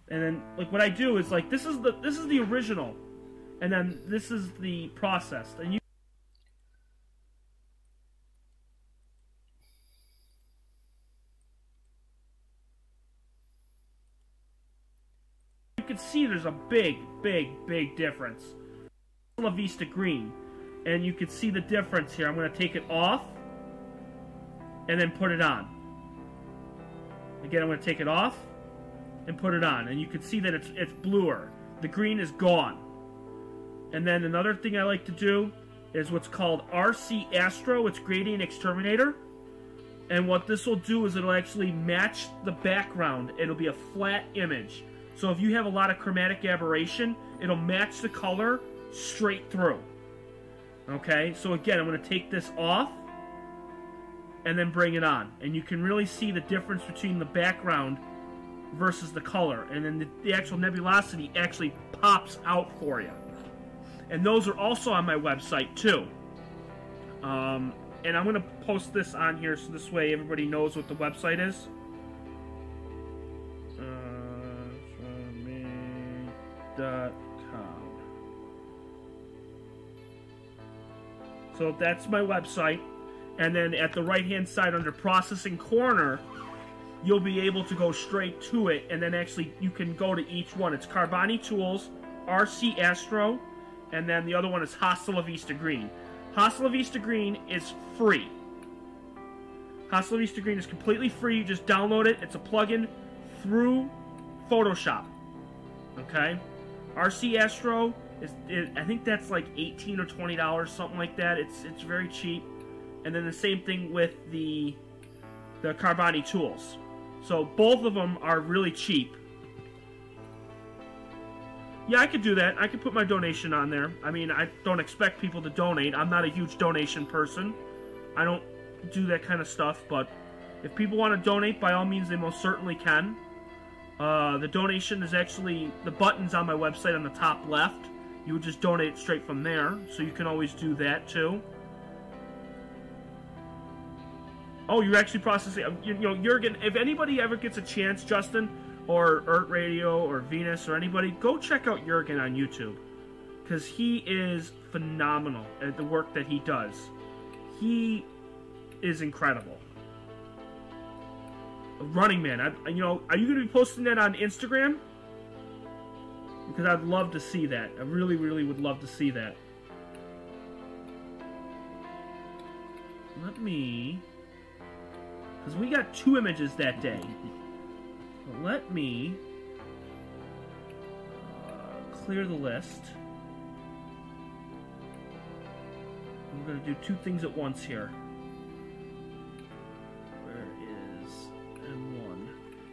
And then, like, what I do is, like, this is the original, and then this is the processed, and you can see there's a big difference. La Vista green, and you can see the difference here. I'm going to take it off and then put it on. Again, I'm going to take it off and put it on, and you can see that it's bluer. The green is gone. And then another thing I like to do is what's called RC Astro. It's Gradient Exterminator. And what this will do is it'll actually match the background. It'll be a flat image. So if you have a lot of chromatic aberration, it'll match the color straight through. Okay, so again, I'm going to take this off and then bring it on. And you can really see the difference between the background versus the color. And then the actual nebulosity actually pops out for you. And those are also on my website too. And I'm going to post this on here so this way everybody knows what the website is. .com. So that's my website, and then at the right hand side under processing corner you'll be able to go straight to it, and then actually you can go to each one. It's Carboni Tools, RC Astro, and then the other one is Hasta La Vista Green. Hasta La Vista Green is free. Hasta La Vista Green is completely free. You just download it. It's a plugin through Photoshop. Okay? RC Astro I think that's like $18 or $20, something like that. It's very cheap. And then the same thing with the Carboni Tools. So both of them are really cheap. Yeah, I could do that. I could put my donation on there. I mean, I don't expect people to donate. I'm not a huge donation person. I don't do that kind of stuff, but if people want to donate, by all means, they most certainly can. The donation is actually, the button's on my website on the top left. You would just donate straight from there, so you can always do that too. Oh, you're actually processing, you know, Jurgen, if anybody ever gets a chance, Justin, or Earth Radio, or Venus, or anybody, go check out Jurgen on YouTube. Because he is phenomenal at the work that he does. He is incredible. Running Man, you know, are you going to be posting that on Instagram? Because I'd love to see that. I really would love to see that. Let me... Because we got 2 images that day. So let me clear the list. I'm going to do 2 things at once here. Where is M1?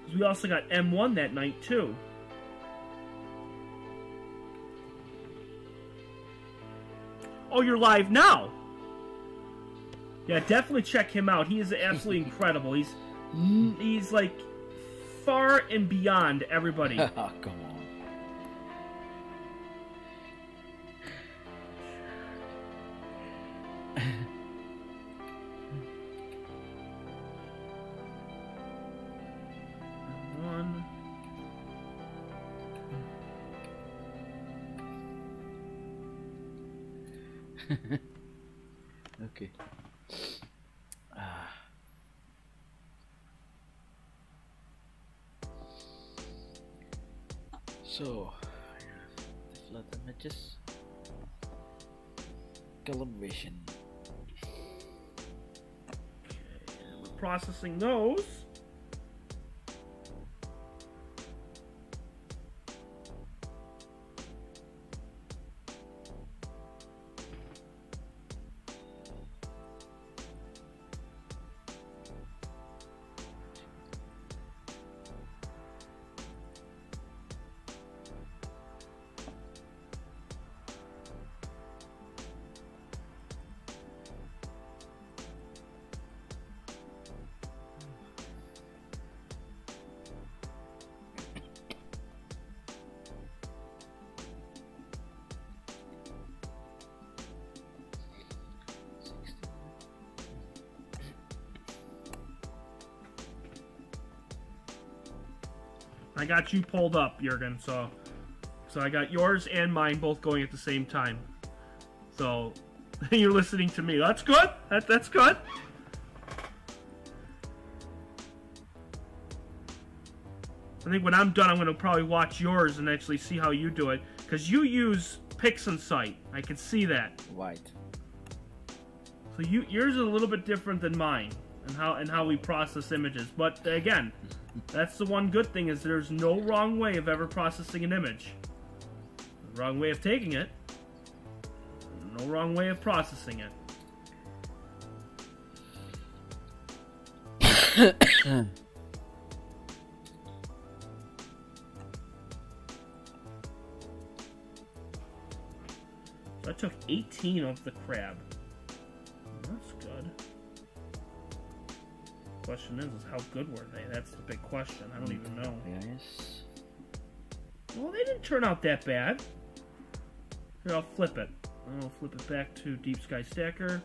Because we also got M1 that night too. Oh, you're live now? Yeah, definitely check him out. He is absolutely incredible. He's like far and beyond everybody. Oh, come on. One. Okay. So, flood images, calibration. Okay, and we're processing those. I got you pulled up, Jurgen, so I got yours and mine both going at the same time. So you're listening to me. That's good. That's good. I think when I'm done, I'm going to probably watch yours and actually see how you do it. Because you use PixInsight. I can see that. Right. So yours is a little bit different than mine and how we process images. But again, that's the one good thing is there's no wrong way of ever processing an image. The wrong way of taking it. No wrong way of processing it. So I took 18 of the crab. That's good. Question is how good were they? That's the big question. I don't even know. Yes. Well, they didn't turn out that bad. Here, I'll flip it. I'll flip it back to Deep Sky Stacker.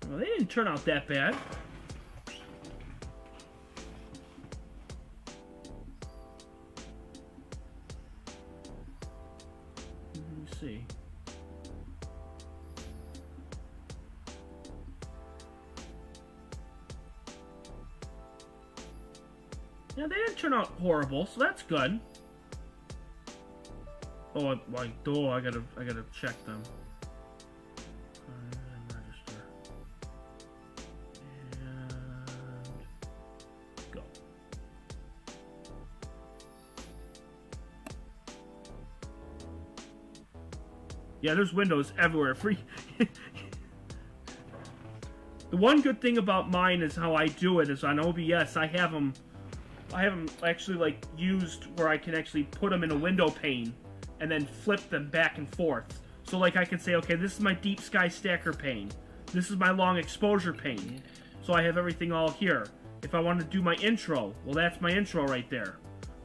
Well, they didn't turn out that bad. Let me see. Yeah, they didn't turn out horrible, so that's good. Oh, I gotta check them. And register. And go. Yeah, there's windows everywhere. Free. The one good thing about mine is how I do it is on OBS. I have them actually like used where I can actually put them in a window pane and then flip them back and forth. So like I can say, okay, this is my Deep Sky Stacker pane. This is my long exposure pane. So I have everything all here. If I want to do my intro, well, that's my intro right there.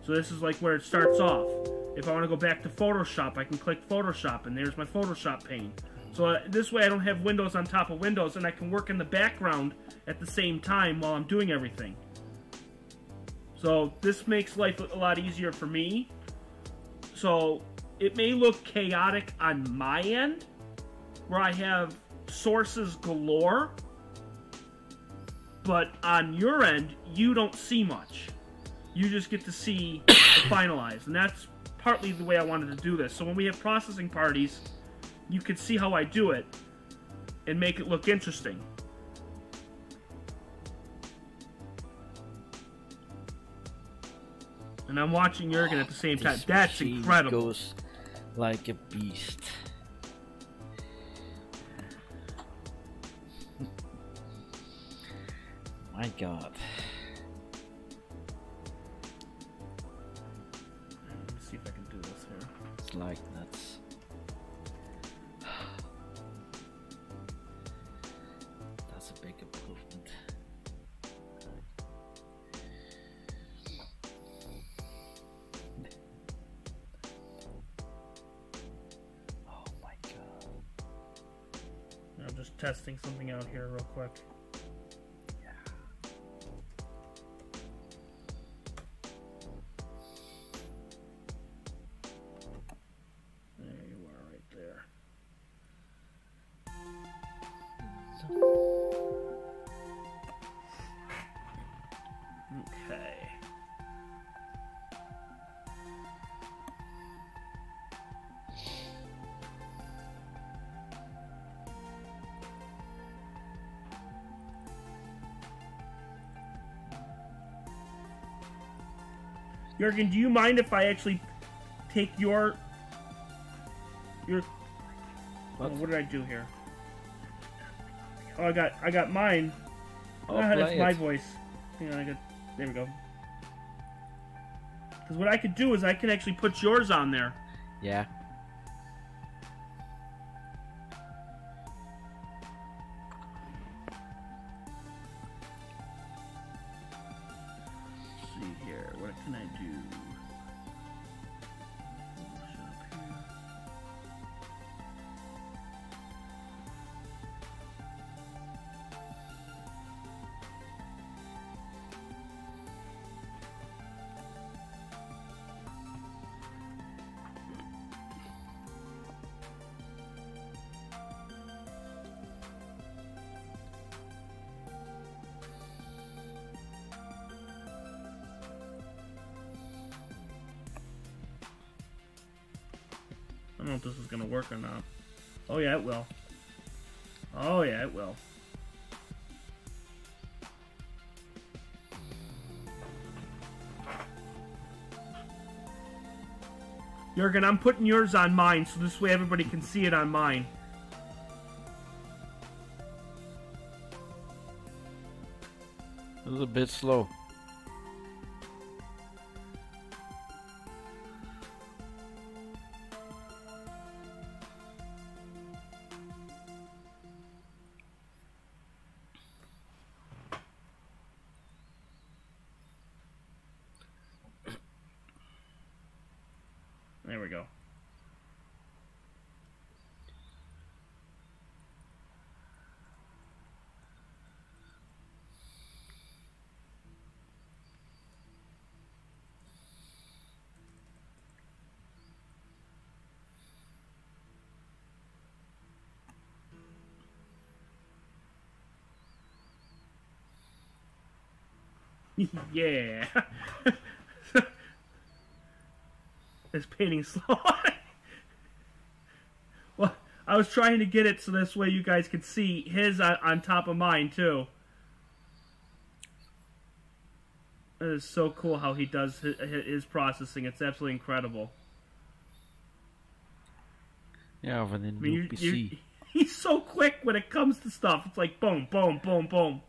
So this is like where it starts off. If I want to go back to Photoshop, I can click Photoshop, and there's my Photoshop pane. So this way I don't have windows on top of windows, and I can work in the background at the same time while I'm doing everything. So this makes life a lot easier for me. So it may look chaotic on my end, where I have sources galore, but on your end, you don't see much. You just get to see the finalized, and that's partly the way I wanted to do this. So when we have processing parties, you can see how I do it and make it look interesting. And I'm watching Jurgen at the same time. That's incredible. Goes like a beast. My God. Let me see if I can do this here. It's like nuts. That's a big improvement. Oh my God. I'm just testing something out here real quick. Okay. Jurgen, do you mind if I actually take your What? what did I do here? Oh, I got mine. Oh, That's my it. voice. Hang on, there we go. Because what I could do is I could actually put yours on there. Yeah. Let's see here. What can I do? Photoshop here. don't know if this is gonna work or not. Oh yeah, it will. Oh yeah, it will. Jurgen, I'm putting yours on mine, so this way everybody can see it on mine. It was a bit slow. There we go. Yeah. It's painting slow. Well, I was trying to get it so this way you guys could see his on top of mine too. It is so cool how he does his processing. It's absolutely incredible. Yeah, over the I new mean, PC. he's so quick when it comes to stuff. It's like boom, boom, boom, boom.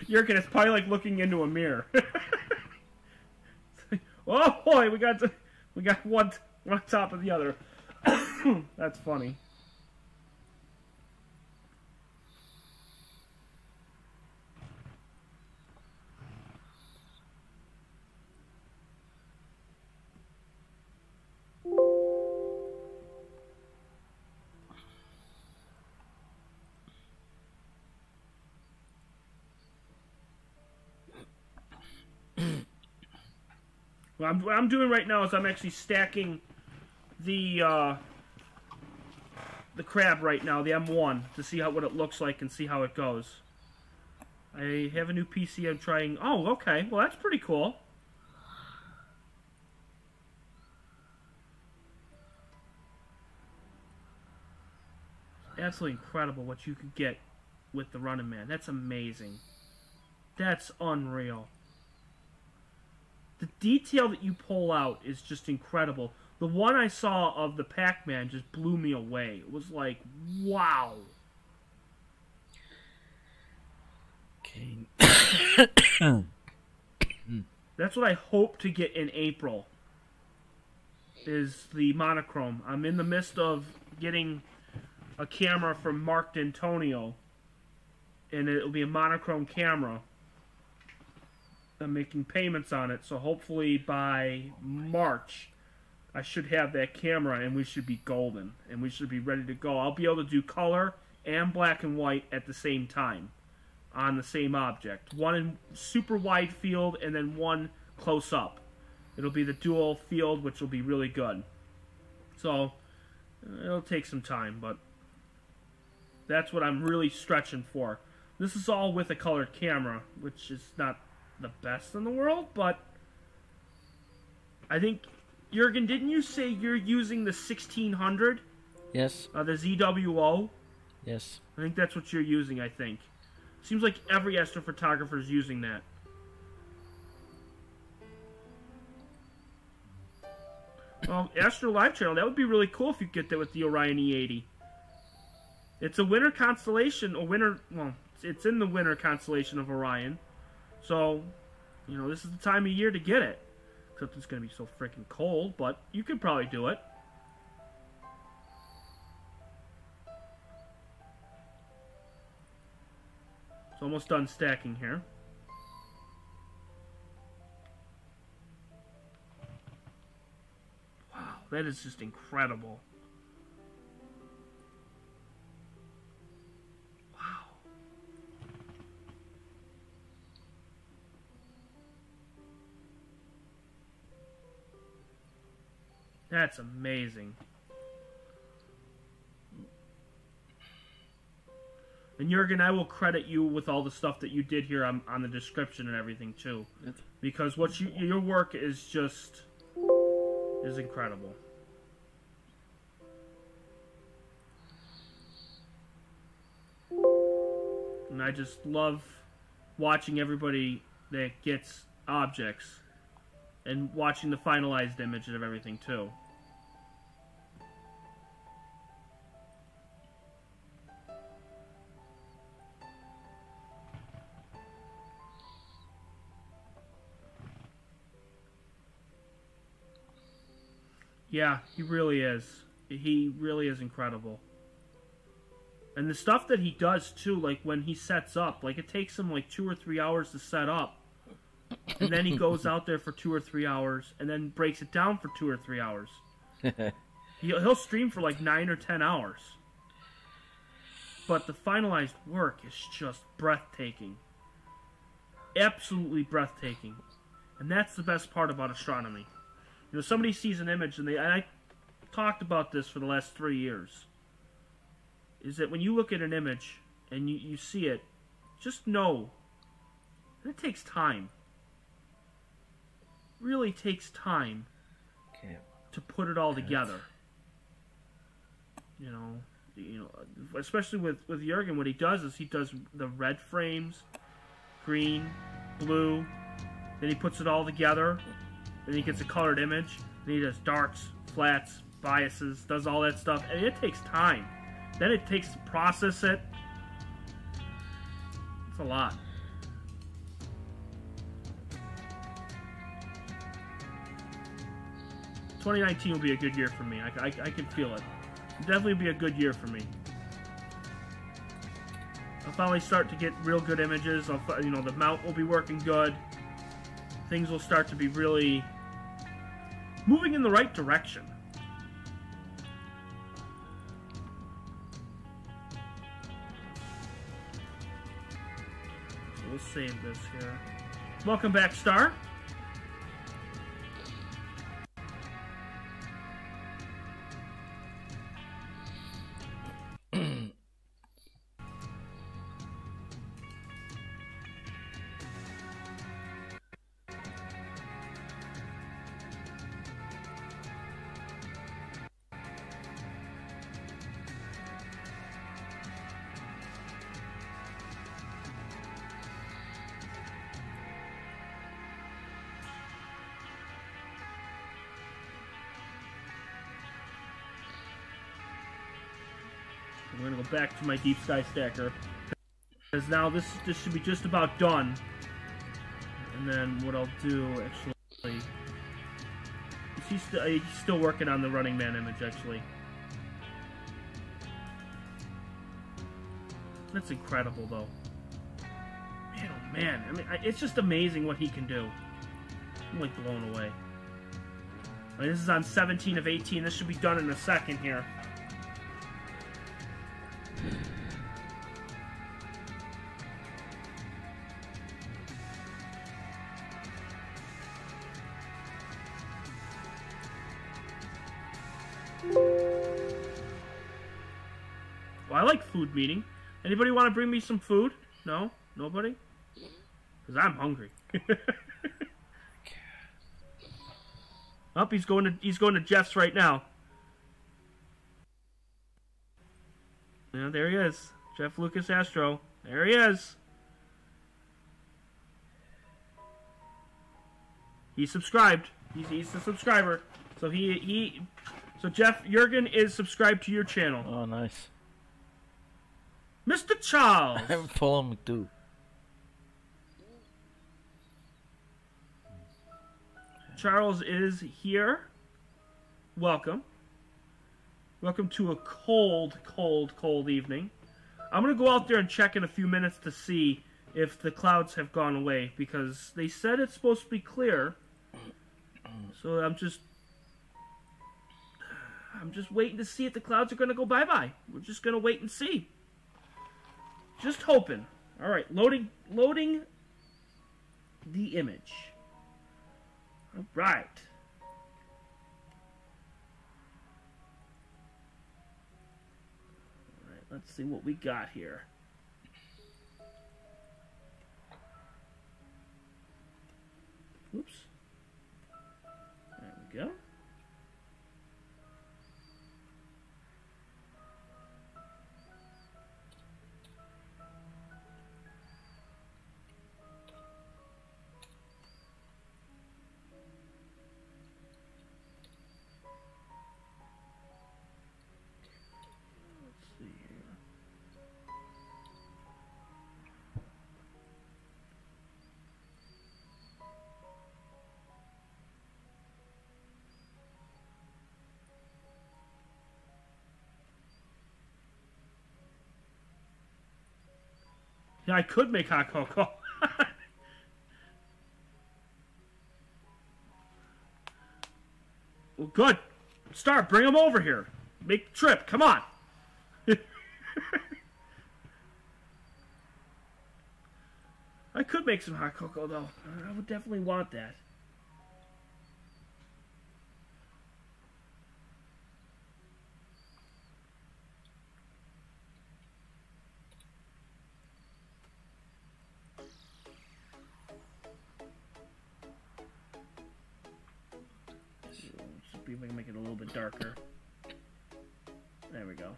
Jurgen, it's probably like looking into a mirror. Oh boy, we got one on top of the other. That's funny. What I'm doing right now is I'm actually stacking the crab right now, the M1, to see what it looks like and see how it goes. I have a new PC I'm trying. Oh, okay. Well, that's pretty cool. Absolutely incredible what you could get with the Running Man. That's amazing. That's unreal. The detail that you pull out is just incredible. The one I saw of the Pac-Man just blew me away. It was like, wow. Okay. That's what I hope to get in April, is the monochrome. I'm in the midst of getting a camera from Mark D'Antonio, and it'll be a monochrome camera. I'm making payments on it, so hopefully by March I should have that camera and we should be golden and we should be ready to go. I'll be able to do color and black and white at the same time on the same object. One in super wide field and then one close up. It'll be the dual field, which will be really good. So it'll take some time, but that's what I'm really stretching for. This is all with a colored camera, which is not the best in the world, but I think, Jurgen, didn't you say you're using the 1600? Yes. The ZWO? Yes. I think that's what you're using, I think. Seems like every Astro photographer is using that. Well, Astro Live Channel, that would be really cool if you get that with the Orion E80. It's a winter constellation, it's in the winter constellation of Orion. So, you know, this is the time of year to get it. Except it's going to be so freaking cold, but you could probably do it. It's almost done stacking here. Wow, that is just incredible. That's amazing. And Jurgen, I will credit you with all the stuff that you did here on the description and everything too, because what your work is just incredible. And I just love watching everybody that gets objects and watching the finalized image of everything too. Yeah, he really is. He really is incredible. And the stuff that he does too, like when he sets up, like it takes him like 2 or 3 hours to set up. And then he goes out there for 2 or 3 hours and then breaks it down for 2 or 3 hours. He'll stream for like 9 or 10 hours. But the finalized work is just breathtaking. Absolutely breathtaking. And that's the best part about astronomy. You know, somebody sees an image, and I talked about this for the last 3 years, is that when you look at an image and you see it, just know that it takes time. It really takes time to put it all together. You know, especially with Jurgen, what he does is he does the red frames, green, blue, then he puts it all together. Then he gets a colored image. Then he does darks, flats, biases, does all that stuff. And it takes time. Then it takes to process it. It's a lot. "2019 will be a good year for me. I can feel it. It'll definitely be a good year for me. I'll finally start to get real good images. The mount will be working good. Things will start to be really moving in the right direction. So we'll save this here. Welcome back, Star. I'm going to go back to my deep sky stacker, because now this should be just about done. And then what I'll do, actually, he's still working on the Running Man image, actually. That's incredible, though. Man, oh man, I mean, it's just amazing what he can do. I'm like blown away. I mean, this is on 17 of 18. This should be done in a second here. Well, I like food meeting. Anybody want to bring me some food? No? Nobody? Because I'm hungry. Oh, he's going to Jeff's right now. Yeah, there he is. Jeff Lucas Astro. There he is. He's subscribed. He's a subscriber. So so Jeff, Jurgen is subscribed to your channel. Oh, nice. Mr. Charles. Follow me too. Charles is here. Welcome. Welcome to a cold, cold, cold evening. I'm going to go out there and check in a few minutes to see if the clouds have gone away, because they said it's supposed to be clear. So I'm just waiting to see if the clouds are going to go bye-bye. We're just going to wait and see. Just hoping. All right, loading the image. All right. Let's see what we got here. Oops. There we go. Yeah, I could make hot cocoa. Well, good. Start. Bring them over here. Make the trip. Come on. I could make some hot cocoa, though. I would definitely want that. See if I can make it a little bit darker. There we go.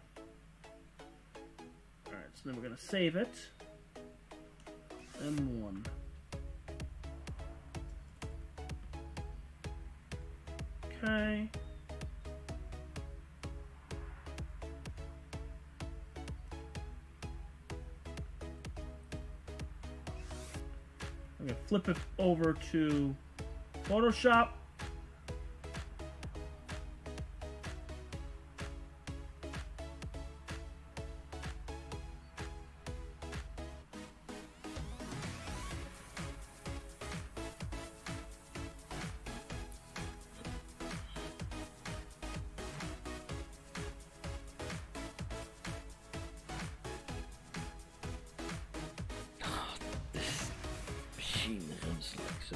Alright, so then we're going to save it. M1. Okay. I'm going to flip it over to Photoshop.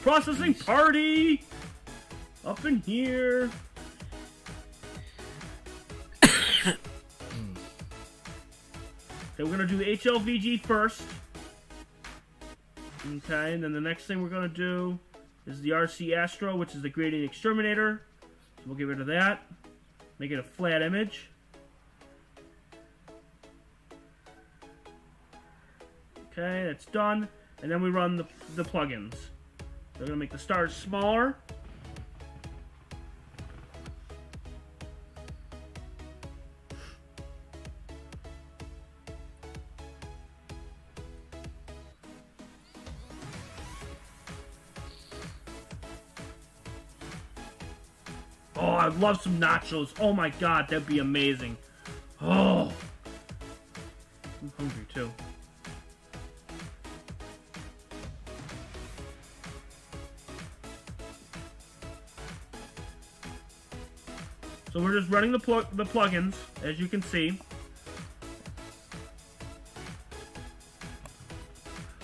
Processing party up in here. Okay, we're gonna do the HLVG first. Okay, and then the next thing we're gonna do is the RC Astro, which is the gradient exterminator. So we'll get rid of that. Make it a flat image. Okay, that's done. And then we run the plugins. We're going to make the stars smaller. Oh, I'd love some nachos. Oh my god, that'd be amazing. Oh, I'm hungry too. So we're just running the plugins, as you can see.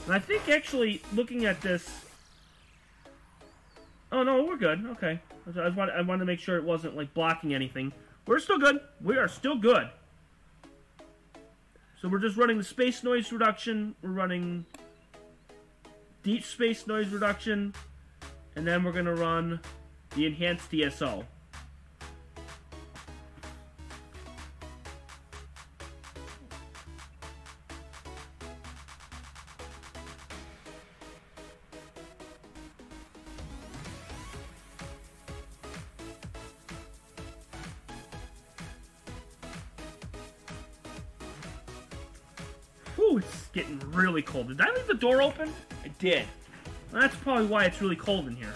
And I think actually, looking at this... Oh no, we're good. Okay. I wanted to make sure it wasn't like blocking anything. We're still good. We are still good. So we're just running the space noise reduction. We're running deep space noise reduction. And then we're going to run the enhanced DSO. Ooh, it's getting really cold. Did I leave the door open? I did. Well, that's probably why it's really cold in here.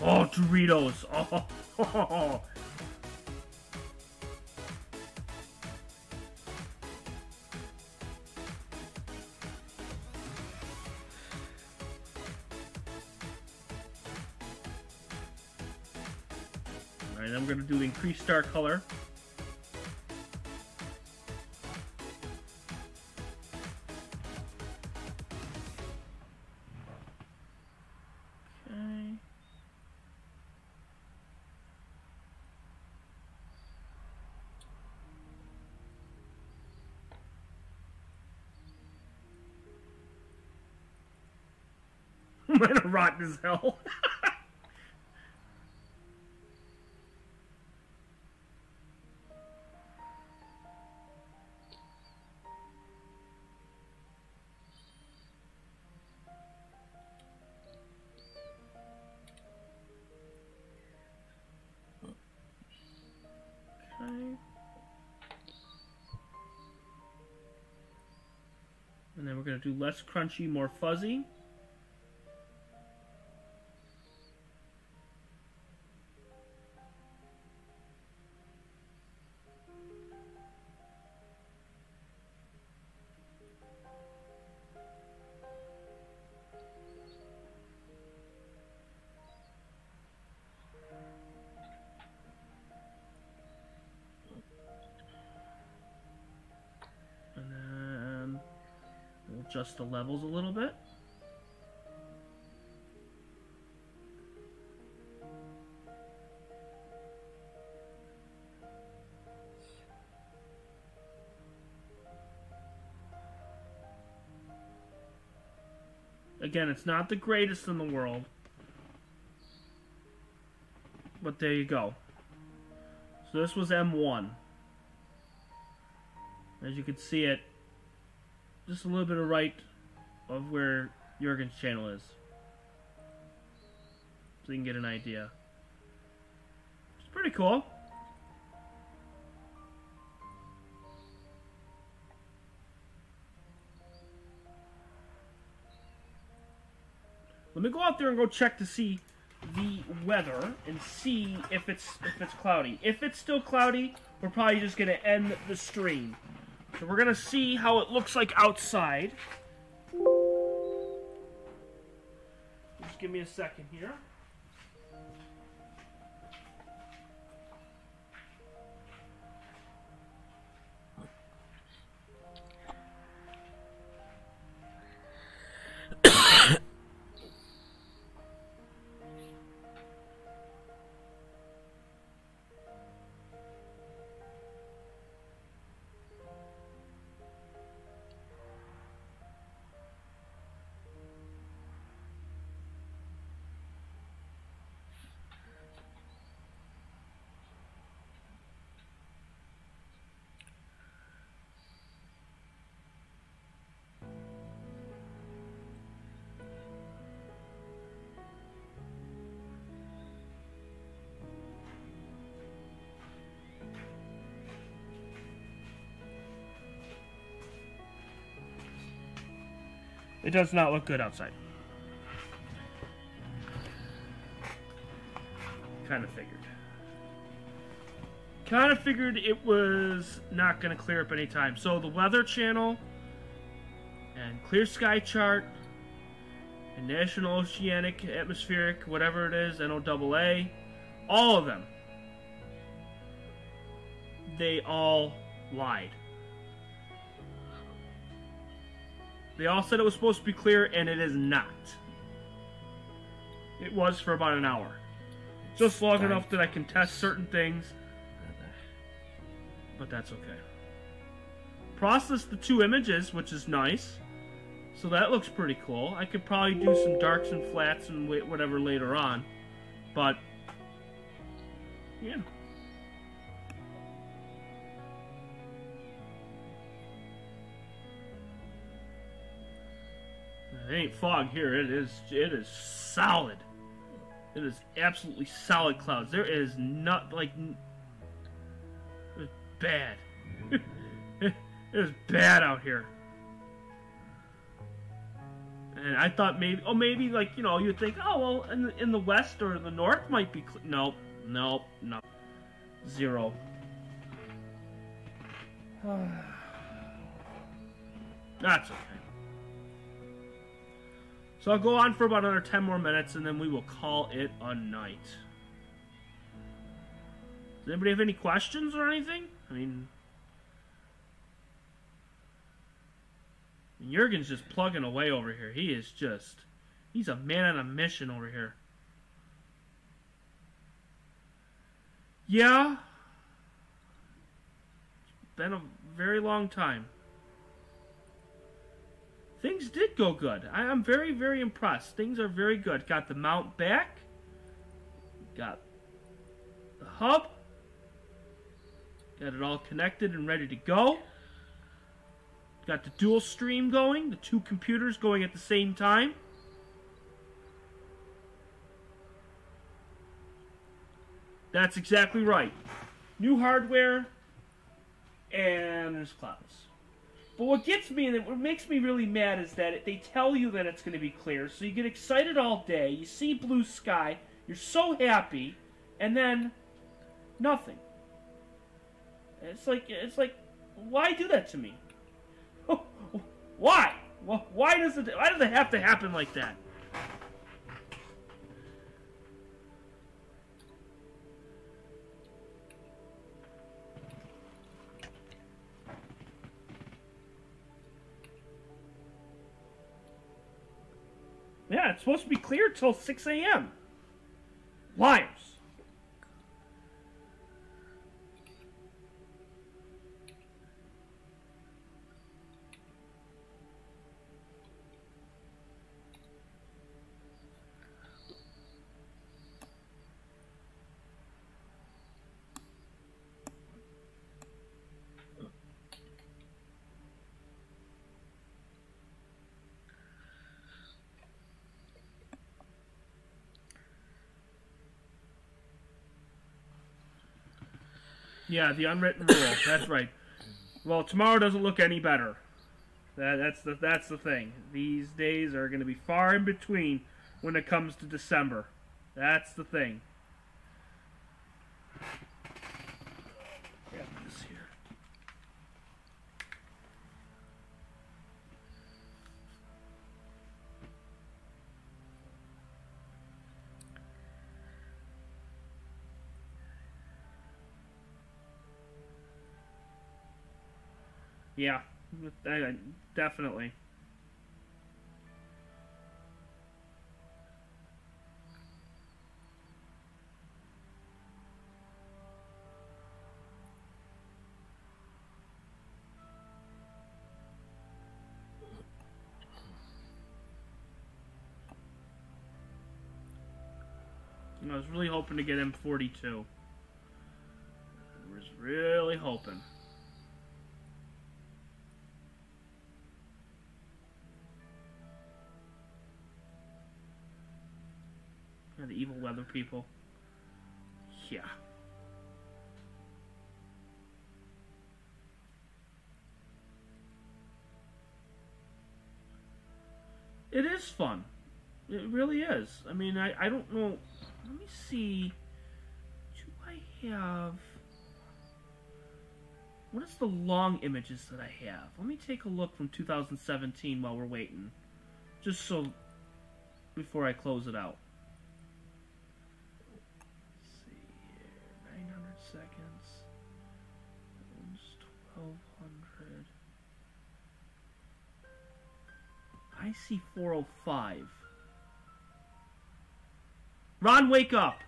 Oh, Doritos. Oh. Alright, then we're going to do the increased star color. Mine are rotten as hell. Okay. And then we're going to do less crunchy, more fuzzy. And then we'll adjust the levels a little bit. Again, it's not the greatest in the world, but there you go. So this was M1. As you can see it, just a little bit of right of where Jurgen's channel is. So you can get an idea. It's pretty cool. Let me go out there and go check to see the weather and see if it's cloudy. If it's still cloudy, we're probably just gonna end the stream. So we're gonna see how it looks like outside. Just give me a second here. It does not look good outside. Kind of figured it was not going to clear up anytime. So the Weather Channel and Clear Sky Chart and National Oceanic Atmospheric, whatever it is, NOAA, all of them, they all lied. They all said it was supposed to be clear, and it is not. It was for about an hour. Just long enough that I can test certain things. But that's okay. Processed the 2 images, which is nice. So that looks pretty cool. I could probably do some darks and flats and whatever later on. But, yeah. It ain't fog here. It is solid. It is absolutely solid clouds. There is not like it's bad. It is bad out here. And I thought maybe like, you know, you'd think, oh well, in the west or the north might be nope, 0. That's okay. So I'll go on for about another 10 more minutes, and then we will call it a night. Does anybody have any questions or anything? I mean, Jurgen's just plugging away over here. He's a man on a mission over here. Yeah. It's been a very long time. things did go good. I'm very, very impressed. Things are very good. Got the mount back. Got the hub. Got it all connected and ready to go. Got the dual stream going. The two computers going at the same time. That's exactly right. New hardware. And there's clouds. But what gets me and what makes me really mad is that they tell you that it's going to be clear, so you get excited all day, you see blue sky, you're so happy, and then nothing. It's like, why do that to me? Why? Why does it have to happen like that? Yeah, it's supposed to be clear till 6 a.m. Liars. Yeah, the unwritten rule. That's right. Well, tomorrow doesn't look any better. That's the thing. These days are going to be far in between when it comes to December. That's the thing. Grab this here. Yeah, definitely. I was really hoping to get M42. I was really hoping. The evil weather people. Yeah. It is fun. It really is. I mean, I don't know. Let me see. Do I have... What is the long images that I have? Let me take a look from 2017 while we're waiting. Just so... before I close it out. Seconds. Almost 1200. I see 405. Ron, wake up!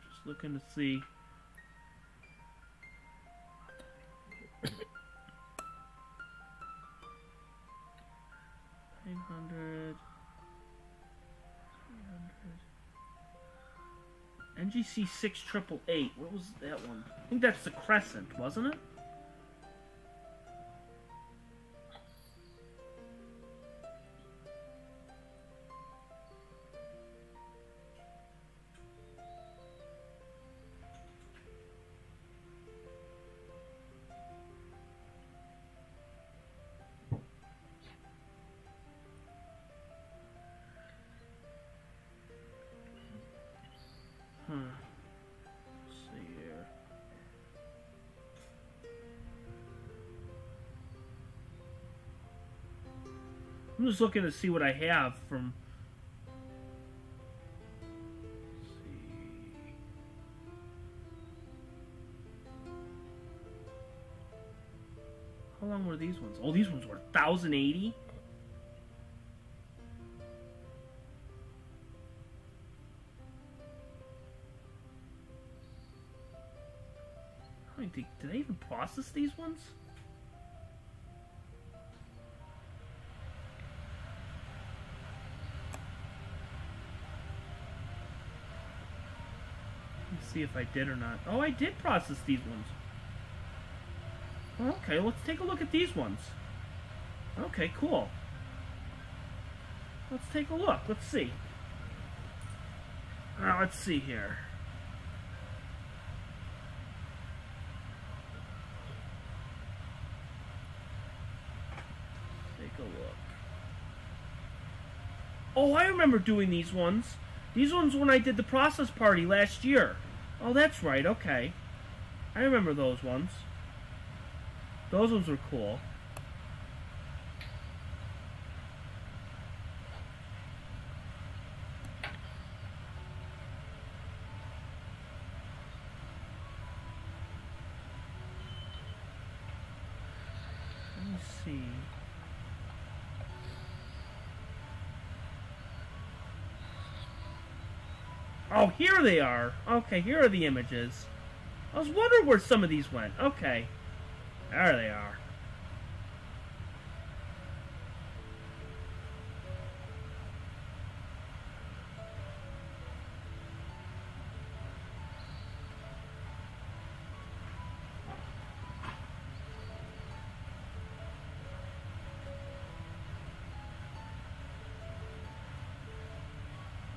Just looking to see. 900, 300. NGC 6888. What was that one? I think that's the Crescent, wasn't it? Let's see here. I'm just looking to see what I have from... Let's see. How long were these ones? Oh, these ones were 1080? did I even process these ones? Let's see if I did or not. Oh, I did process these ones. Okay, let's take a look at these ones. Okay, cool. Let's take a look. Let's see. Now, let's see here. Take a look. Oh, I remember doing these ones. These ones when I did the process party last year. Oh, that's right. Okay. I remember those ones. Those ones were cool. Let me see. Oh, here they are. Okay, here are the images. I was wondering where some of these went. Okay. There they are.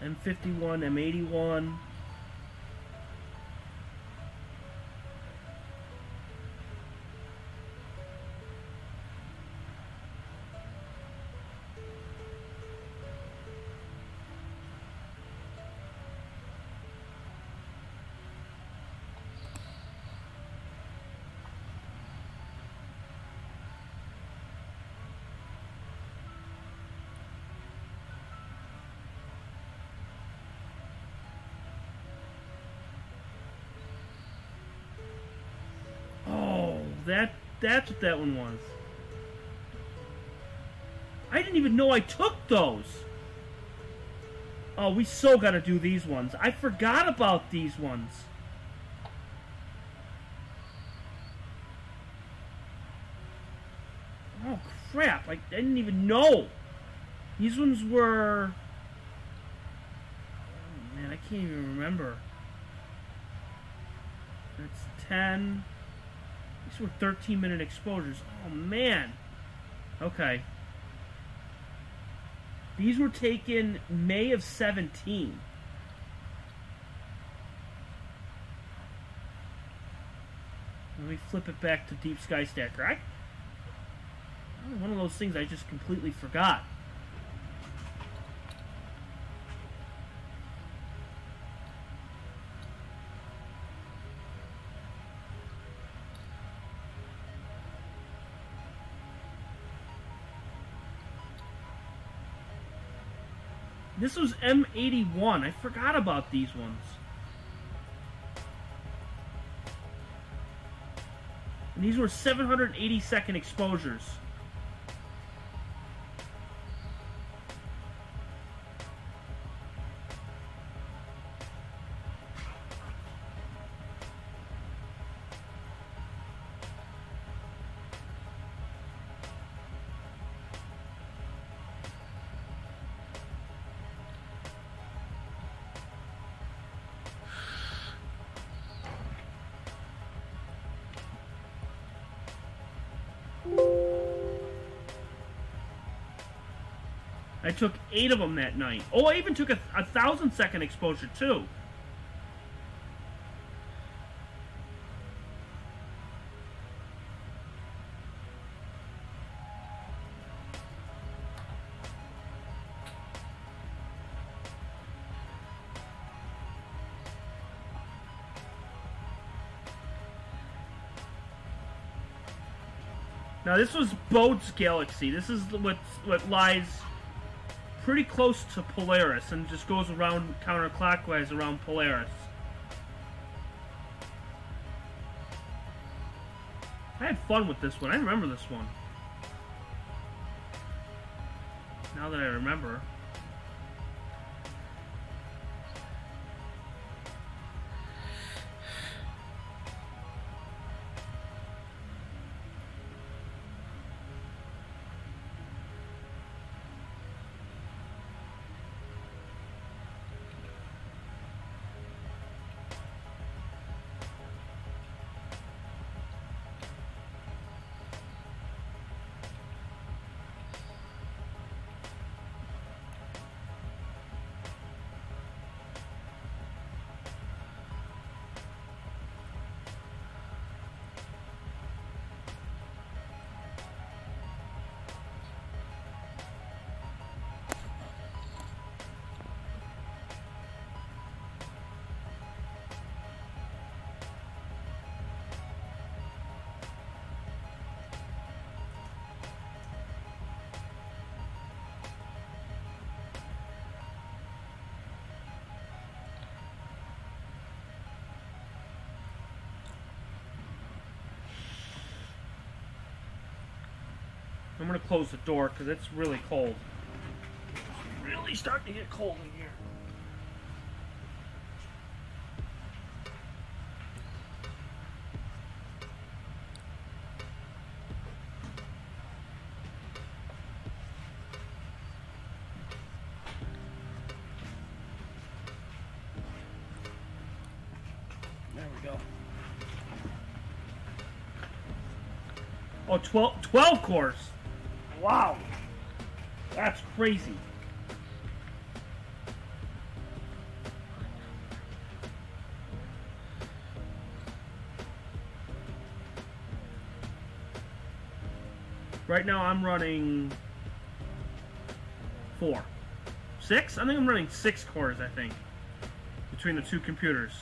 M51, M81. That's what that one was. I didn't even know I took those. Oh, we so gotta do these ones. I forgot about these ones. Oh, crap. I didn't even know. These ones were... Oh, man, I can't even remember. That's 10... These were 13-minute exposures. Oh, man. Okay. These were taken May of 17. Let me flip it back to Deep Sky Stacker. One of those things I just completely forgot. This was M81. I forgot about these ones. And these were 780-second exposures. I took 8 of them that night. Oh, I even took a 1,000-second exposure, too. Now, this was Bode's galaxy. This is what lies pretty close to Polaris and just goes around counterclockwise around Polaris. I had fun with this one. I remember this one. Now that I remember. I'm gonna close the door because it's really cold. It's really starting to get cold in here. There we go. Oh, 12 cores. Wow. That's crazy. Right now I'm running 4. 6? I think I'm running 6 cores, I think, between the two computers.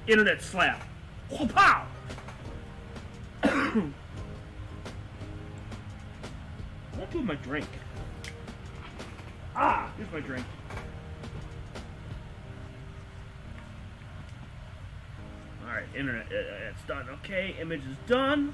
Internet slap. Oh, pow! What do with my drink? Ah, here's my drink. Alright, internet, it's done. Okay, image is done.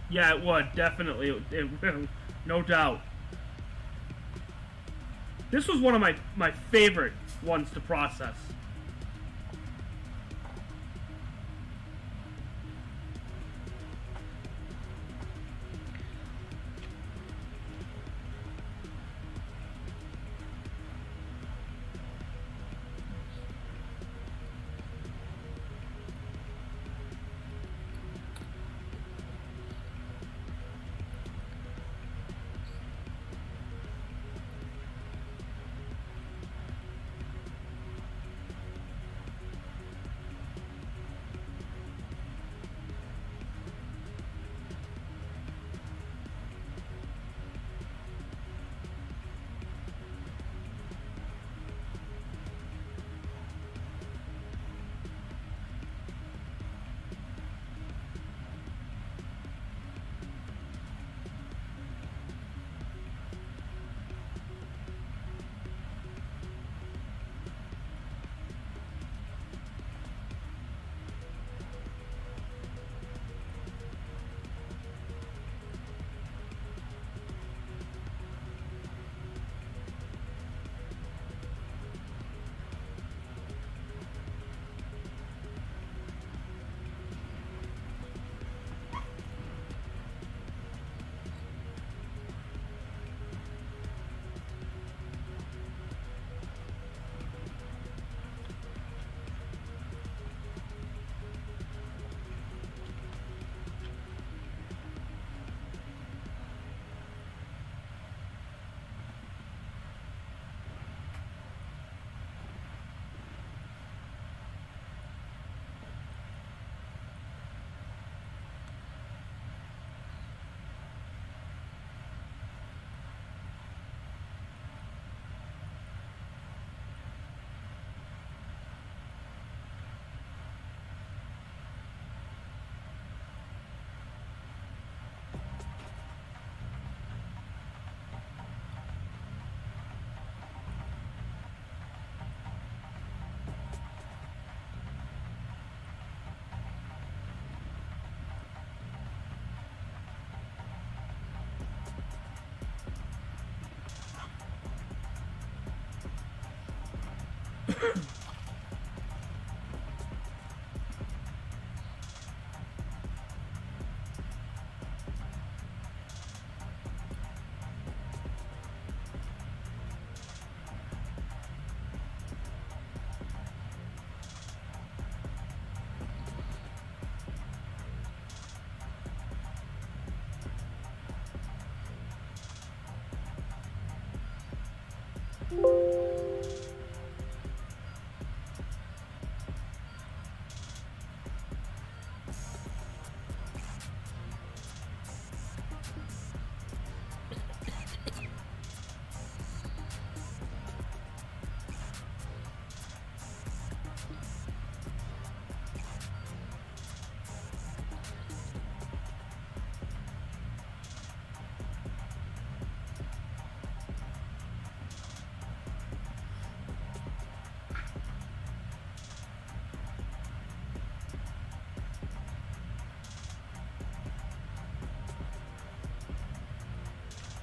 Yeah, it would, definitely. No doubt. This was one of my favorite ones to process.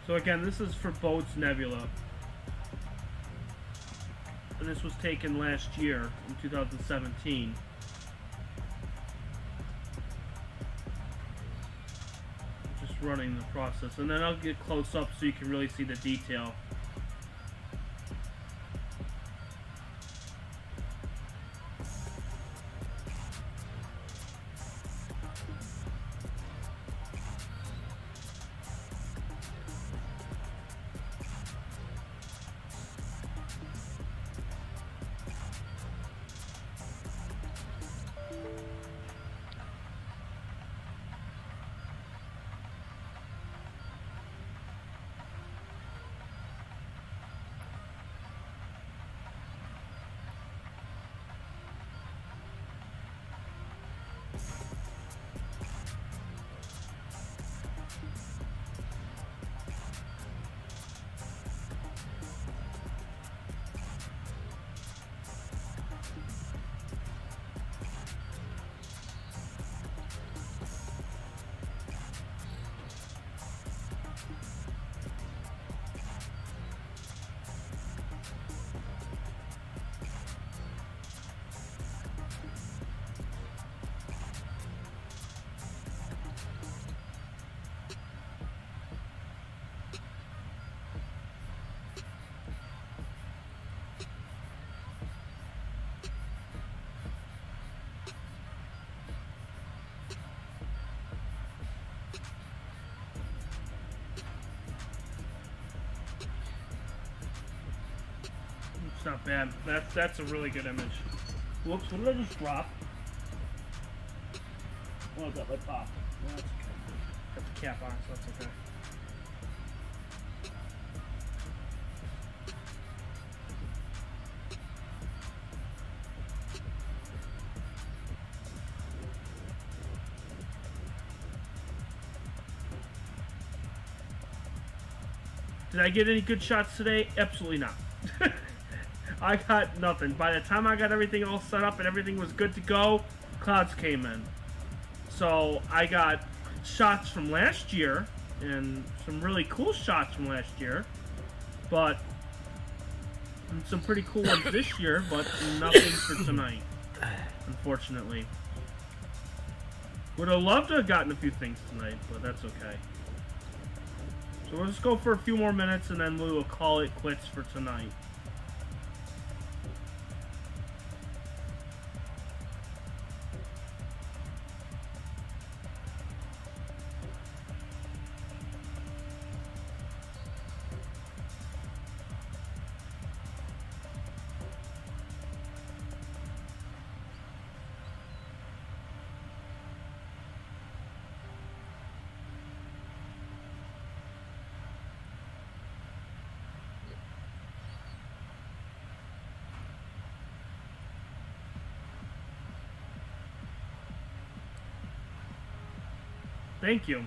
So again, this is for Bode's Nebula. And this was taken last year, in 2017. Just running the process. And then I'll get close up so you can really see the detail. It's not bad. That's a really good image. Whoops, what did I just drop? Oh, that lip pop. That's okay. Got the cap on, so that's okay. Did I get any good shots today? Absolutely not. I got nothing. By the time I got everything all set up and everything was good to go, clouds came in. So I got shots from last year and some really cool shots from last year, but some pretty cool ones this year, but nothing for tonight, unfortunately. Would have loved to have gotten a few things tonight, but that's okay. So we'll just go for a few more minutes and then we will call it quits for tonight. Thank you.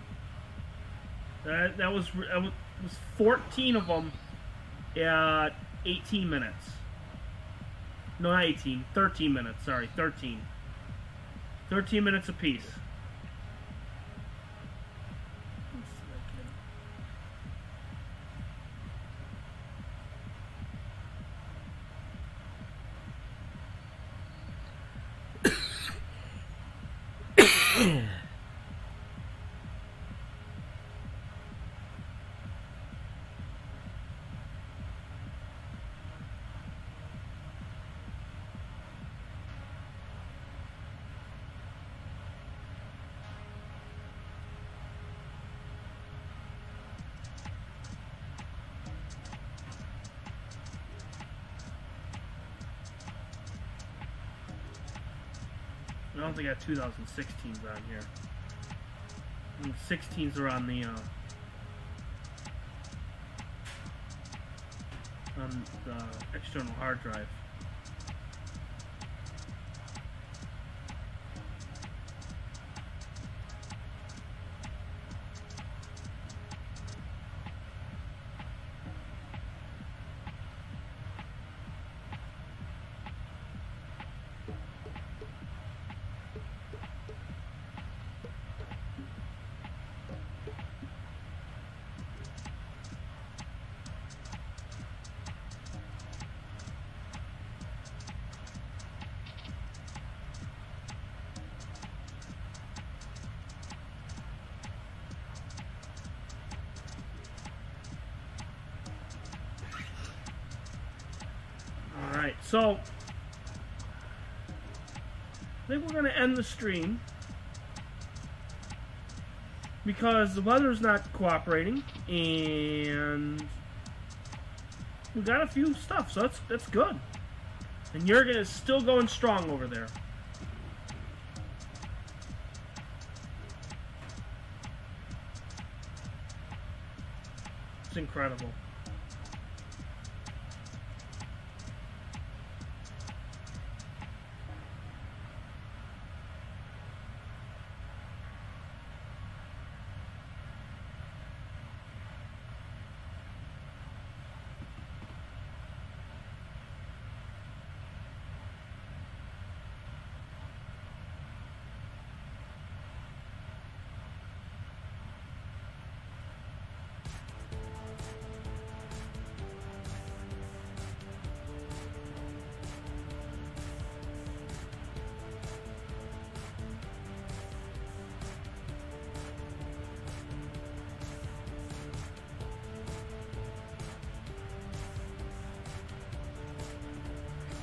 That was 14 of them at 18 minutes. No, not 18. 13 minutes. Sorry, 13. 13 minutes apiece. I don't think I have 2016s on here. I think 16s are on the external hard drive. Alright, so I think we're going to end the stream because the weather's not cooperating and we got a few stuff, so that's good. And Jurgen is still going strong over there. It's incredible.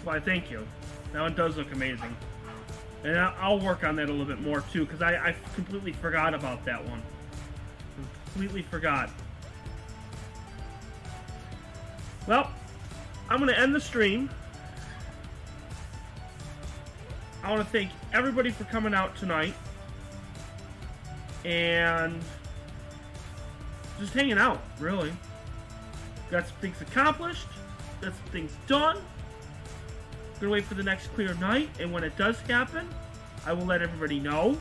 Why, thank you. That one does look amazing. And I'll work on that a little bit more, too, because I completely forgot about that one. Completely forgot. Well, I'm going to end the stream. I want to thank everybody for coming out tonight. And just hanging out, really. Got some things accomplished. Got some things done. Gonna wait for the next clear night, and when it does happen, I will let everybody know.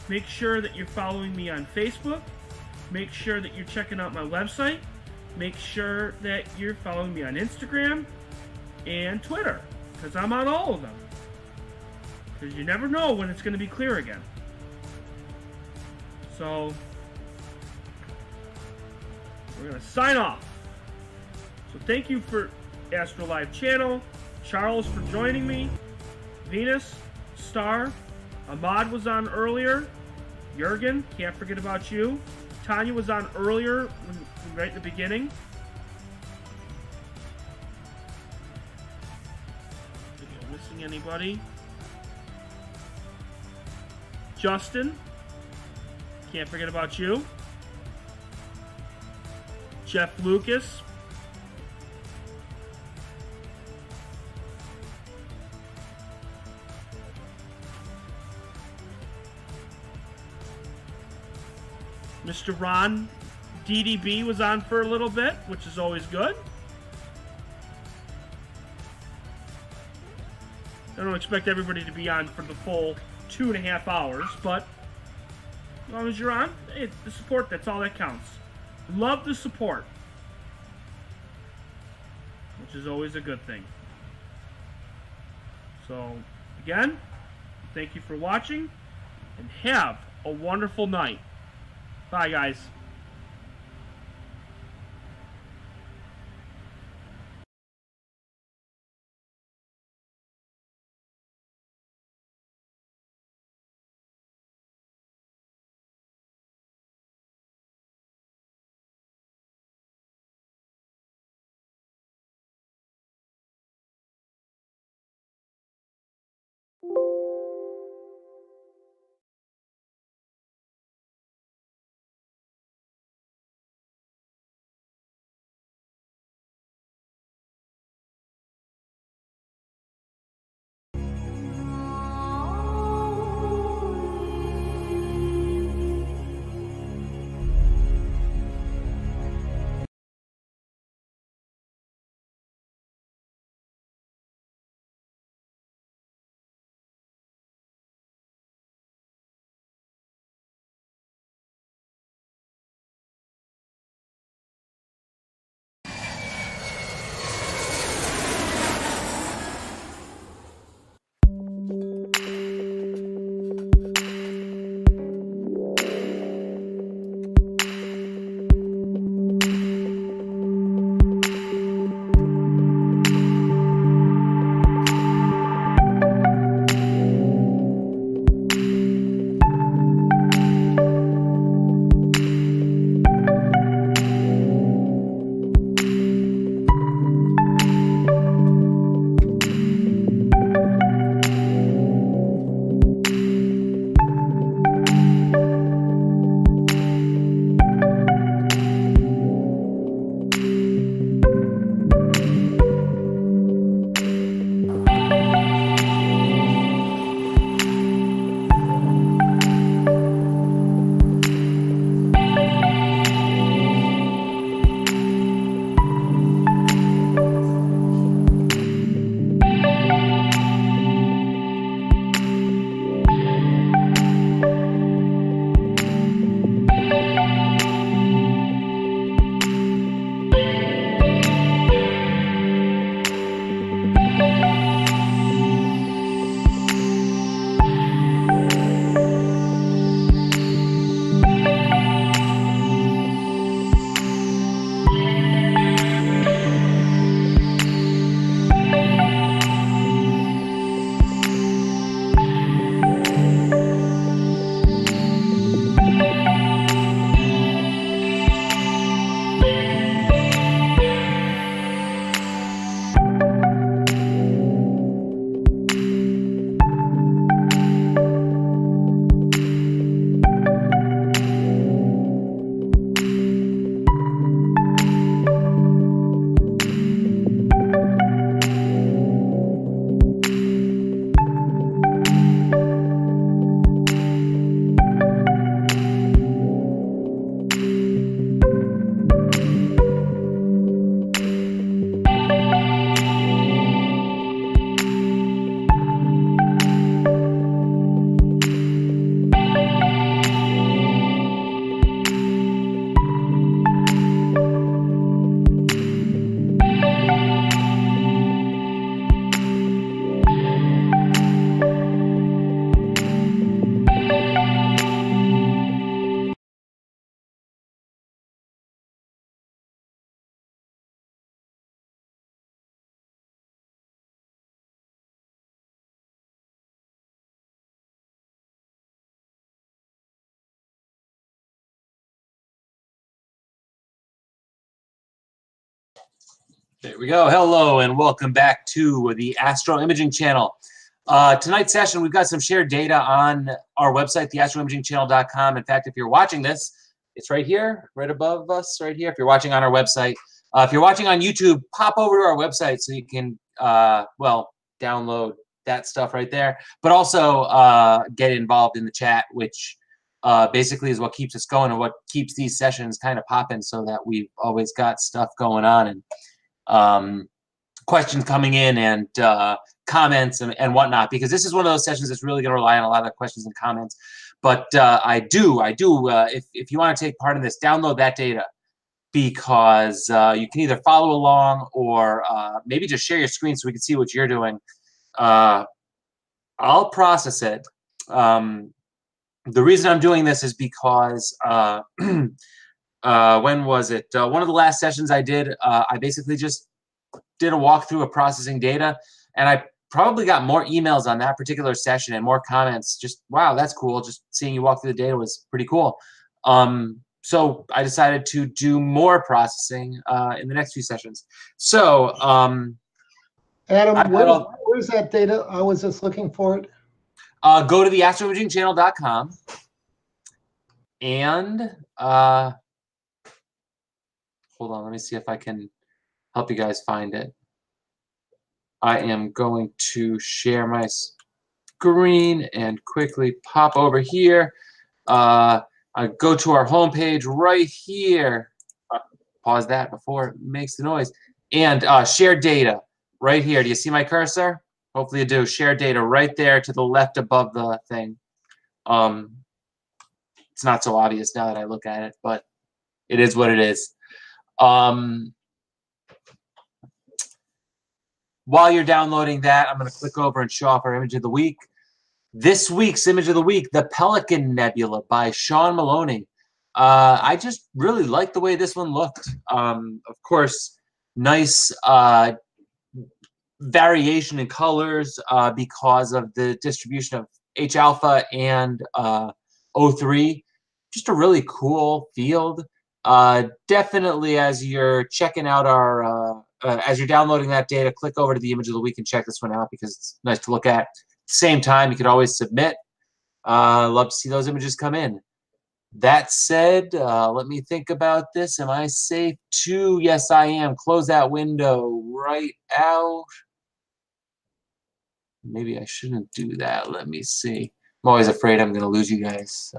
Make sure that you're following me on Facebook. Make sure that you're checking out my website. Make sure that you're following me on Instagram and Twitter, because I'm on all of them. Because you never know when it's going to be clear again. So, we're going to sign off. So thank you for Astro Live channel, Charles for joining me, Venus, Star, Ahmad was on earlier, Jurgen, can't forget about you, Tanya was on earlier, right at the beginning. Think I'm missing anybody? Justin, can't forget about you. Jeff Lucas. Mr. Ron DDB was on for a little bit, which is always good. I don't expect everybody to be on for the full 2.5 hours, but as long as you're on, hey, the support, that's all that counts. Love the support, which is always a good thing. So, again, thank you for watching, and have a wonderful night. Bye, guys. There we go. Hello and welcome back to the Astro Imaging channel. Tonight's session, we've got some shared data on our website, theastroimagingchannel.com. In fact, if you're watching this, it's right here, right above us, right here. If you're watching on our website, if you're watching on YouTube, pop over to our website so you can, well, download that stuff right there, but also get involved in the chat, which basically is what keeps us going and what keeps these sessions kind of popping, so that we've always got stuff going on and questions coming in and comments and whatnot, because this is one of those sessions that's really going to rely on a lot of questions and comments. But I do, if you want to take part in this, download that data, because you can either follow along or maybe just share your screen so we can see what you're doing. I'll process it. The reason I'm doing this is because when was it? One of the last sessions I did, I basically just did a walkthrough of processing data, and I probably got more emails on that particular session and more comments. Just, wow, that's cool. Just seeing you walk through the data was pretty cool. So I decided to do more processing in the next few sessions. So Adam, where's that data? I was just looking for it. Go to the astroimagingchannel.com and hold on, let me see if I can help you guys find it. I am going to share my screen and quickly pop over here. I go to our homepage right here. Pause that before it makes the noise. And share data right here. Do you see my cursor? Hopefully you do. Share data right there to the left above the thing. It's not so obvious now that I look at it, but it is what it is. While you're downloading that, I'm going to click over and show off our image of the week. This week's image of the week, the Pelican Nebula by Sean Maloney. I just really like the way this one looked. Of course, nice variation in colors because of the distribution of H alpha and O3. Just a really cool field. Definitely, as you're checking out our, as you're downloading that data, click over to the image of the week and check this one out, because it's nice to look at. At the same time, you could always submit. Love to see those images come in. That said, let me think about this. Am I safe to? Yes, I am. Close that window right out. Maybe I shouldn't do that. Let me see. I'm always afraid I'm going to lose you guys.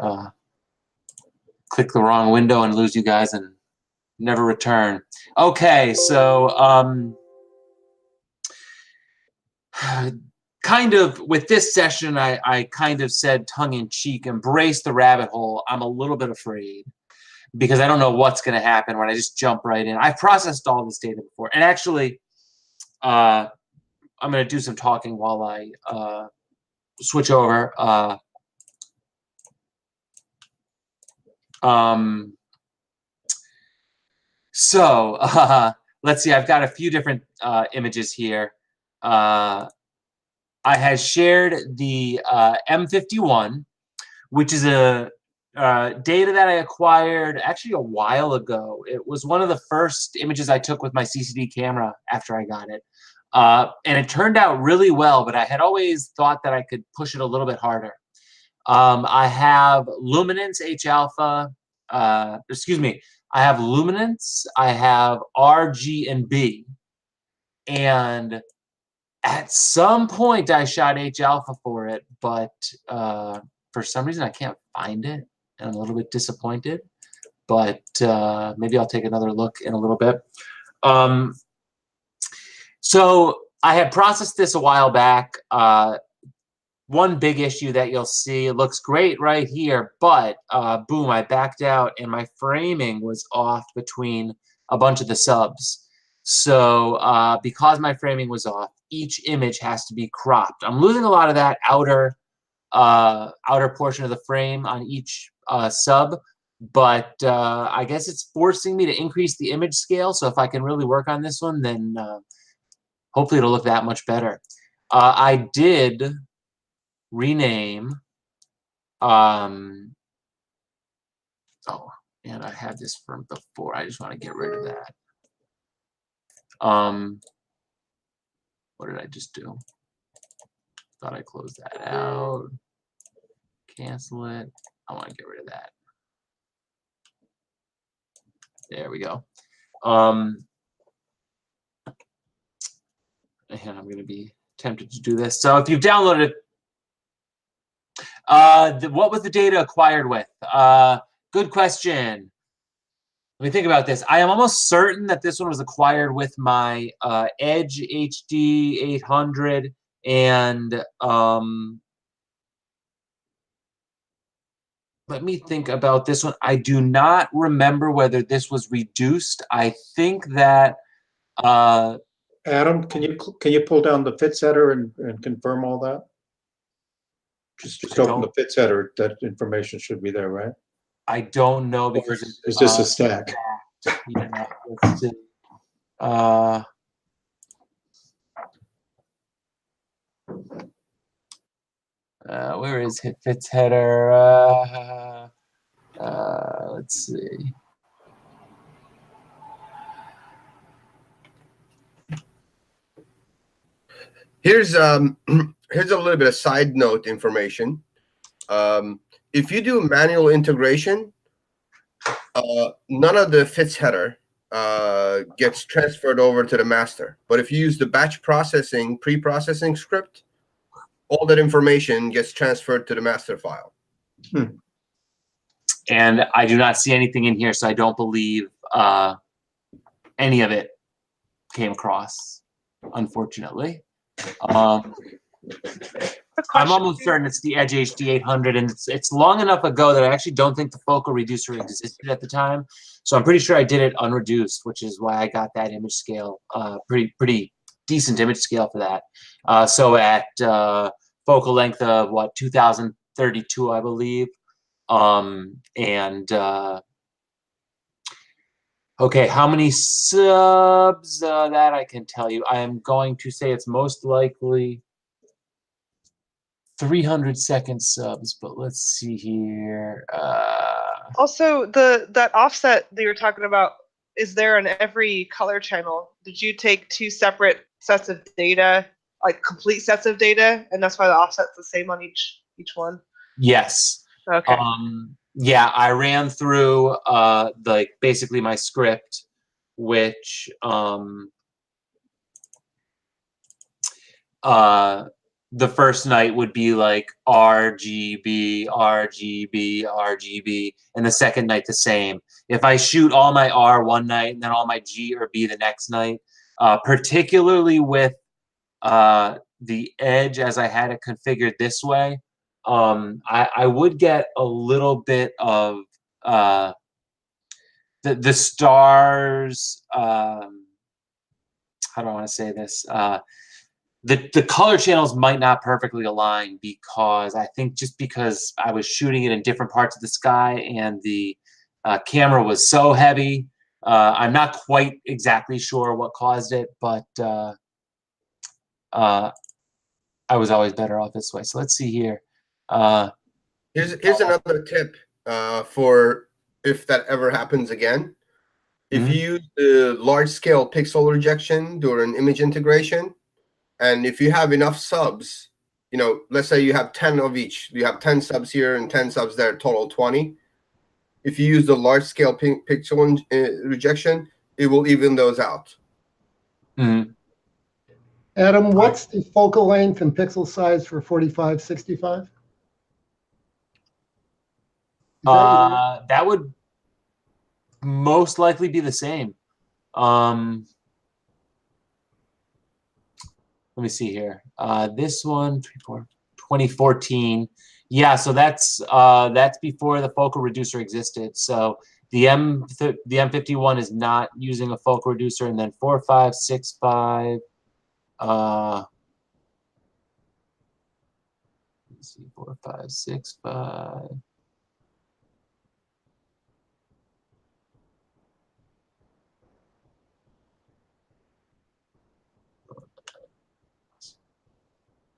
Click the wrong window and lose you guys and never return. Okay, so kind of with this session, I kind of said tongue-in-cheek, embrace the rabbit hole. I'm a little bit afraid because I don't know what's going to happen when I just jump right in. I've processed all this data before, and actually I'm going to do some talking while I switch over. Let's see. I've got a few different images here. I had shared the M51, which is a data that I acquired actually a while ago. It was one of the first images I took with my CCD camera after I got it. And it turned out really well, but I had always thought that I could push it a little bit harder. I have luminance, H alpha, excuse me, I have luminance, I have R, G, and B. And at some point I shot H alpha for it, but for some reason I can't find it, and I'm a little bit disappointed. But maybe I'll take another look in a little bit. So I had processed this a while back. One big issue that you'll see, it looks great right here, but boom, I backed out and my framing was off between a bunch of the subs. So because my framing was off, each image has to be cropped. I'm losing a lot of that outer portion of the frame on each sub, but I guess it's forcing me to increase the image scale. So if I can really work on this one, then hopefully it'll look that much better. I did rename, oh, and I had this from before. I just want to get rid of that. What did I just do? Thought I closed that out. Cancel it. I want to get rid of that. There we go. And I'm going to be tempted to do this. So if you've downloaded it, what was the data acquired with? Good question. Let me think about this. I am almost certain that this one was acquired with my Edge HD 800 and let me think about this one. I do not remember whether this was reduced. I think that Adam, can you pull down the FITS header and confirm all that? Just open the FITS header. That information should be there, right? I don't know because is this a stack? Yeah, let's see. Where is FITS header? Let's see. Here's here's a little bit of side note information. If you do manual integration, none of the FITS header gets transferred over to the master. But if you use the batch processing, pre-processing script, all that information gets transferred to the master file. And I do not see anything in here, so I don't believe any of it came across, unfortunately. I'm almost certain it's the Edge HD 800, and it's long enough ago that I actually don't think the focal reducer existed at the time. So I'm pretty sure I did it unreduced, which is why I got that image scale, pretty decent image scale for that. So at focal length of what, 2032, I believe. Okay, how many subs? That I can tell you. I am going to say it's most likely 300-second subs, but let's see here. Also, that offset that you're talking about, is there in every color channel? Did you take two separate sets of data, like complete sets of data, and that's why the offset's the same on each one? Yes. Okay. Yeah, I ran through like basically my script, which the first night would be like RGB, RGB, RGB, and the second night the same. If I shoot all my R one night and then all my G or B the next night, particularly with the Edge as I had it configured this way, I would get a little bit of the stars. How do I want to say this? The color channels might not perfectly align because I think just because I was shooting it in different parts of the sky and the camera was so heavy. I'm not quite exactly sure what caused it, but I was always better off this way. So let's see here. Here's another tip for if that ever happens again. If you use the large-scale pixel rejection during image integration, and if you have enough subs, you know, let's say you have 10 of each. You have 10 subs here and 10 subs there, total 20. If you use the large-scale pixel rejection, it will even those out. Adam, what's the focal length and pixel size for 45-65? That would most likely be the same. Let me see here. This one, 2014. Yeah, so that's before the focal reducer existed. So the M51 is not using a focal reducer, and then 4565. Let's see, 4565.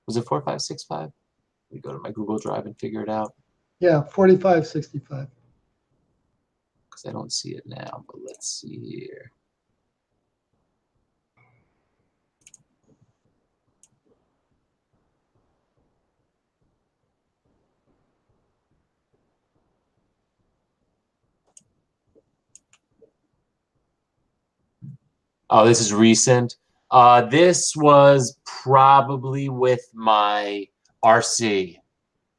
Was it 4565? Let me go to my Google Drive and figure it out. Yeah, 4565. Because I don't see it now, but let's see here. Oh, this is recent. This was probably with my RC.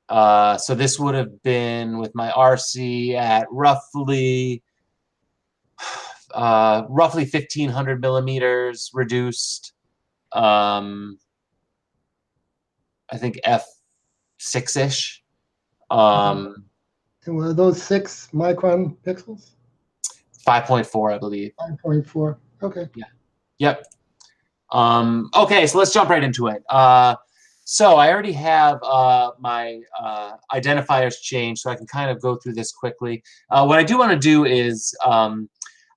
So this would have been with my RC at roughly 1500 millimeters reduced. I think f6-ish. And were those 6 micron pixels? 5.4, I believe. 5.4. Okay. Yeah. Yep. Okay, so let's jump right into it. So I already have my identifiers changed, so I can kind of go through this quickly. What I do want to do is I'm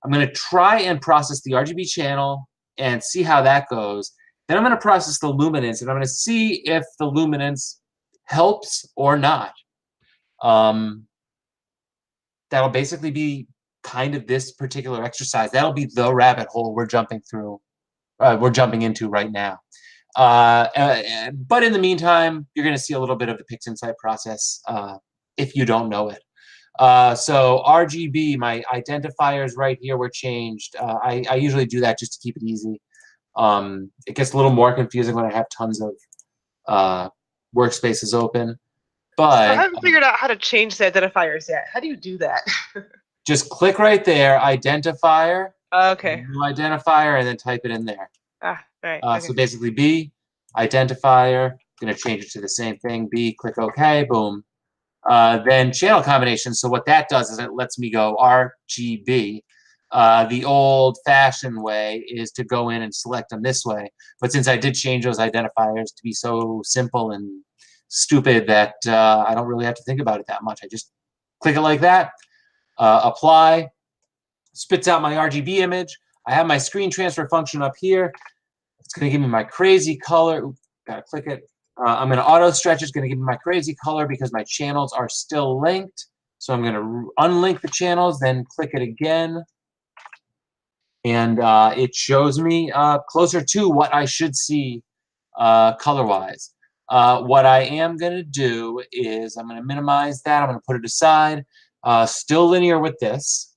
going to try and process the RGB channel and see how that goes. Then I'm going to process the luminance, and I'm going to see if the luminance helps or not. That'll basically be kind of this particular exercise. That'll be the rabbit hole we're jumping through. We're jumping into right now. But in the meantime, you're going to see a little bit of the PixInsight process if you don't know it. So RGB, my identifiers right here were changed. I usually do that just to keep it easy. It gets a little more confusing when I have tons of workspaces open. But I haven't figured out how to change the identifiers yet. How do you do that? just click right there, identifier, Okay. new identifier, and then type it in there. Right. Okay. So basically B, identifier, going to change it to the same thing, B, click OK, boom. Then channel combination, so what that does is it lets me go RGB. The old-fashioned way is to go in and select them this way. But since I did change those identifiers to be so simple and stupid that I don't really have to think about it that much, I just click it like that, apply, spits out my RGB image. I have my screen transfer function up here. It's going to give me my crazy color. Oops, gotta click it. I'm going to auto stretch. It's going to give me my crazy color because my channels are still linked. So I'm going to unlink the channels, then click it again. And it shows me closer to what I should see color-wise. What I am going to do is I'm going to minimize that. I'm going to put it aside. Still linear with this.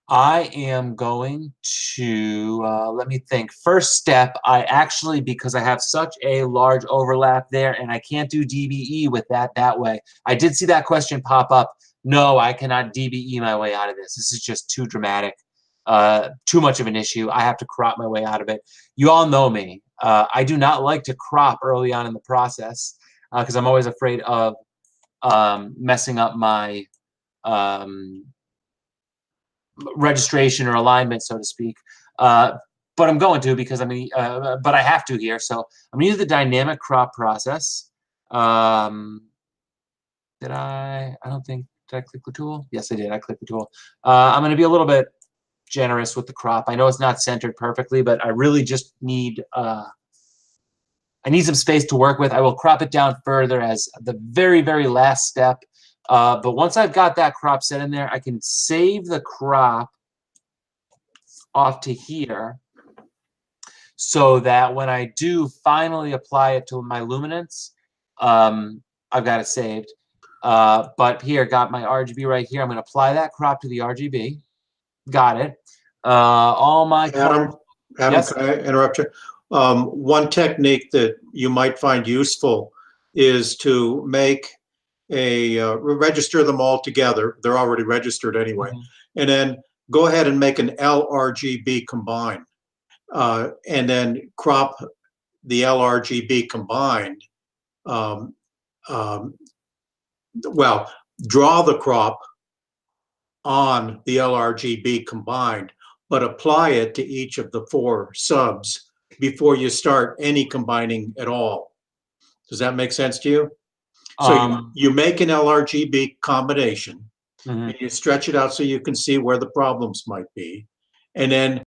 I am going to, let me think. First step, I actually, because I have such a large overlap there and I can't do DBE with that way. I did see that question pop up. No, I cannot DBE my way out of this. This is just too dramatic, too much of an issue. I have to crop my way out of it. You all know me. I do not like to crop early on in the process because I'm always afraid of messing up my registration or alignment, so to speak. But I'm going to because but I have to here. So I'm going to use the dynamic crop process. Did I don't think, did I click the tool? Yes, I did. I clicked the tool. I'm going to be a little bit generous with the crop. I know it's not centered perfectly, but I really just need, I need some space to work with. I will crop it down further as the very, very last step. But once I've got that crop set in there, I can save the crop off to here so that when I do finally apply it to my luminance, I've got it saved. But here, got my RGB right here. I'm going to apply that crop to the RGB. Got it. All my Adam, yes? Can I interrupt you? One technique that you might find useful is to make register them all together. They're already registered anyway. And then go ahead and make an LRGB combine. And then crop the LRGB combined. Well, draw the crop on the LRGB combined, but apply it to each of the 4 subs before you start any combining at all. Does that make sense to you? So you make an LRGB combination, and you stretch it out so you can see where the problems might be. And then